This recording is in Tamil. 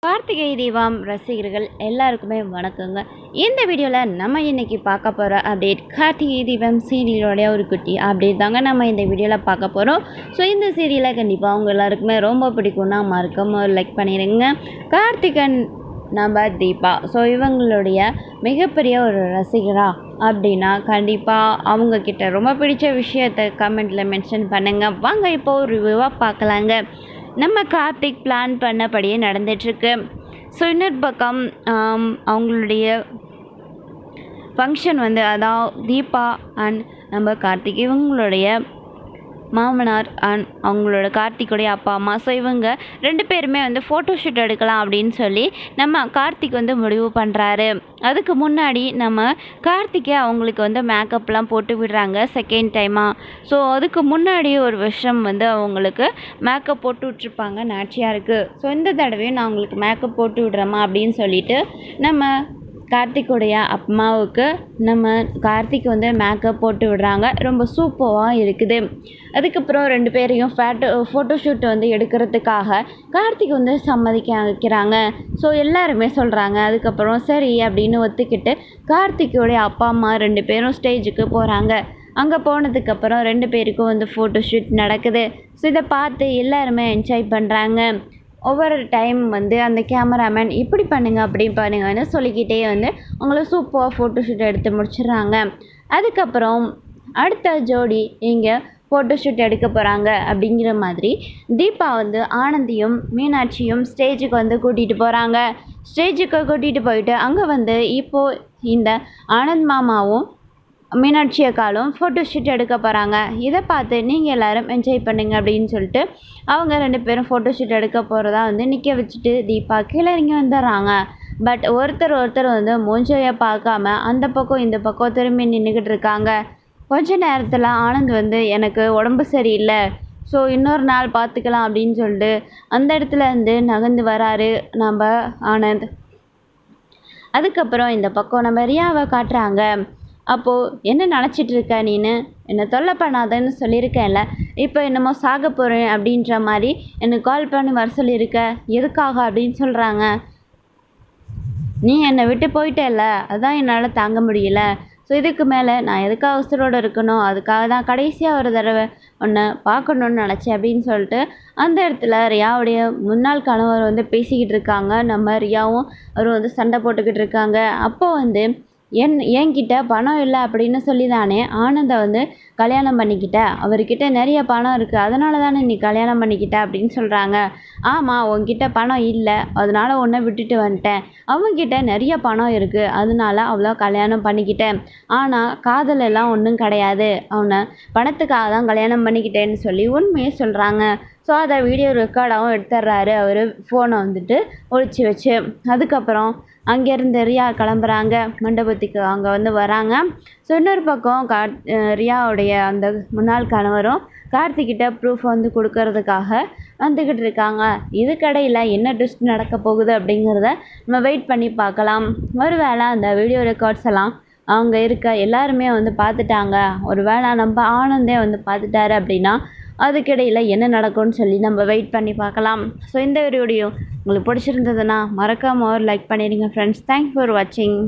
கார்த்திகை தீபம் ரசிகர்கள் எல்லாருக்குமே வணக்கங்க. இந்த வீடியோவில் நம்ம இன்றைக்கி பார்க்க போகிற அப்டேட் கார்த்திகை தீபம் சீரியலோடைய ஒரு குட்டி அப்டேட் தாங்க நம்ம இந்த வீடியோவில் பார்க்க போகிறோம். ஸோ இந்த சீரியலை கண்டிப்பாக அவங்க எல்லாருக்குமே ரொம்ப பிடிக்கும்னா மறக்காம லைக் பண்ணிடுங்க. கார்த்திகன் நம்ம தீபா, ஸோ இவங்களுடைய மிகப்பெரிய ஒரு ரசிகரா அப்படின்னா கண்டிப்பாக அவங்கக்கிட்ட ரொம்ப பிடிச்ச விஷயத்தை கமெண்ட்டில் மென்ஷன் பண்ணுங்கள். வாங்க இப்போ ஒரு ரிவ்யூவாக பார்க்கலாங்க. நம்ம கார்த்திக் பிளான் பண்ணபடியே நடந்துகிட்ருக்கு. ஸோ இன்னொரு பக்கம் அவங்களுடைய ஃபங்க்ஷன் அதான் தீபா அண்ட் நம்ம கார்த்திக் இவங்களுடைய மாமனார் அண்ட் அவங்களோட கார்த்திக்குடைய அப்பா அம்மா, ஸோ இவங்க 2 பேருமே ஃபோட்டோ ஷூட் எடுக்கலாம் அப்படின்னு சொல்லி நம்ம கார்த்திக் முடிவு பண்ணுறாரு. அதுக்கு முன்னாடி நம்ம கார்த்திகை அவங்களுக்கு மேக்கப்லாம் போட்டு விடுறாங்க செகண்ட் டைமாக. ஸோ அதுக்கு முன்னாடி ஒரு வருஷம் அவங்களுக்கு மேக்கப் போட்டு விட்ருப்பாங்க நாச்சியாருக்கு. ஸோ இந்த தடவையும் நான் அவங்களுக்கு மேக்கப் போட்டு விடுறேம்மா அப்படின்னு சொல்லிட்டு நம்ம கார்த்திக்குடைய அம்மாவுக்கு நம்ம கார்த்திக் மேக்கப் போட்டு விடுறாங்க. ரொம்ப சூப்பராக இருக்குது. அதுக்கப்புறம் 2 பேரையும் ஃபோட்டோ ஷூட் எடுக்கிறதுக்காக கார்த்திக் சம்மதிக்க வைக்கிறாங்க. ஸோ எல்லாருமே சொல்கிறாங்க. அதுக்கப்புறம் சரி அப்படின்னு ஒத்துக்கிட்டு கார்த்திக்குடைய அப்பா அம்மா 2 பேரும் ஸ்டேஜுக்கு போகிறாங்க. அங்கே போனதுக்கப்புறம் 2 பேருக்கும் ஃபோட்டோ ஷூட் நடக்குது. ஸோ இதை பார்த்து எல்லாருமே என்ஜாய் பண்ணுறாங்க. ஒவ்வொரு டைம் அந்த கேமராமேன் இப்படி பண்ணுங்க அப்படி பண்ணுங்கன்னு சொல்லிக்கிட்டே அவங்கள சூப்பராக ஃபோட்டோ ஷூட் எடுத்து முடிச்சிடுறாங்க. அதுக்கப்புறம் அடுத்த ஜோடி இங்கே ஃபோட்டோ ஷூட் எடுக்க போகிறாங்க அப்படிங்கிற மாதிரி தீபா ஆனந்தியும் மீனாட்சியும் ஸ்டேஜுக்கு கூட்டிகிட்டு போகிறாங்க. ஸ்டேஜுக்கு கூட்டிகிட்டு போயிட்டு அங்கே இப்போது இந்த ஆனந்த் மாமாவும் மீனாட்சி அக்காலும் ஃபோட்டோ ஷூட் எடுக்க போகிறாங்க. இதை பார்த்து நீங்கள் எல்லோரும் என்ஜாய் பண்ணுங்க அப்படின்னு சொல்லிட்டு அவங்க 2 பேரும் ஃபோட்டோ ஷூட் எடுக்க போகிறதா நிற்க வச்சுட்டு தீபா கீழே இறங்கி வந்துடுறாங்க. பட் ஒருத்தர் மூஞ்சையை பார்க்காம அந்த பக்கம் இந்த பக்கம் திரும்பி நின்றுக்கிட்டு இருக்காங்க. கொஞ்ச நேரத்தில் ஆனந்த் எனக்கு உடம்பு சரியில்லை, ஸோ இன்னொரு நாள் பார்த்துக்கலாம் அப்படின்னு சொல்லிட்டு அந்த இடத்துல நகர்ந்து வராரு நம்ம ஆனந்த். அதுக்கப்புறம் இந்த பக்கம் நம்ம ரியாவை காட்டுறாங்க. அப்போது என்ன நினச்சிட்டு இருக்க நீனு, என்னை தொல்லை பண்ணாதன்னு சொல்லியிருக்கேன்ல, இப்போ என்னமோ சாக போகிறேன் அப்படின்ற மாதிரி எனக்கு கால் பண்ணி வர சொல்லியிருக்க, எதுக்காக அப்படின்னு சொல்கிறாங்க. நீ என்னை விட்டு போயிட்டேல்ல, அதுதான் என்னால் தாங்க முடியல. ஸோ இதுக்கு மேலே நான் எதுக்காக அவசரோடு இருக்கணும், அதுக்காக தான் கடைசியாக ஒரு தடவை உன்னை பார்க்கணுன்னு நினச்சேன் அப்படின்னு சொல்லிட்டு அந்த இடத்துல ரியாவுடைய முன்னாள் கணவர் பேசிக்கிட்டு இருக்காங்க. நம்ம ரியாவும் அவர் சண்டை போட்டுக்கிட்டு இருக்காங்க. அப்போது என்கிட்ட பணம் இல்லை அப்படின்னு சொல்லி தானே ஆனந்தை கல்யாணம் பண்ணிக்கிட்ட, அவர்கிட்ட நிறைய பணம் இருக்குது, அதனால தானே நீ கல்யாணம் பண்ணிக்கிட்ட அப்படின்னு சொல்கிறாங்க. ஆமாம், உன்கிட்ட பணம் இல்லை, அதனால் உன்னை விட்டுட்டு வந்துட்டேன். அவங்கக்கிட்ட நிறைய பணம் இருக்குது, அதனால அவ்வளோ கல்யாணம் பண்ணிக்கிட்டேன். ஆனால் காதல் எல்லாம் ஒன்றும் கிடையாது, அவனை பணத்துக்காக தான் கல்யாணம் பண்ணிக்கிட்டேன்னு சொல்லி உண்மையே சொல்கிறாங்க. ஸோ அதை வீடியோ ரெக்கார்டாகவும் எடுத்துடுறாரு அவர் ஃபோனை ஒழிச்சு வச்சு. அதுக்கப்புறம் அங்கேருந்து ரியா கிளம்புறாங்க மண்டபத்துக்கு. அங்கே வராங்க. ஸோ இன்னொரு பக்கம் ரியாவுடைய அந்த முன்னாள் கணவரும் கார்த்திக்கிட்ட ப்ரூஃப் கொடுக்கறதுக்காக வந்துக்கிட்டு இருக்காங்க. இதுக்கடையில் என்ன ட்விஸ்ட் நடக்க போகுது அப்படிங்கிறத நம்ம வெயிட் பண்ணி பார்க்கலாம். ஒருவேளை அந்த வீடியோ ரெக்கார்ட்ஸ் எல்லாம் அவங்க இருக்க எல்லாருமே பார்த்துட்டாங்க, ஒரு வேளை நம்ம ஆனந்தே பார்த்துட்டாரு அப்படின்னா அதுக்கிடையில் என்ன நடக்கும்னு சொல்லி நம்ம வெயிட் பண்ணி பார்க்கலாம். ஸோ இந்த வீடியோ உங்களுக்கு பிடிச்சிருந்ததுன்னா மறக்காமல் லைக் பண்ணிடுங்க ஃப்ரெண்ட்ஸ். தேங்க்ஸ் ஃபார் வாட்சிங்.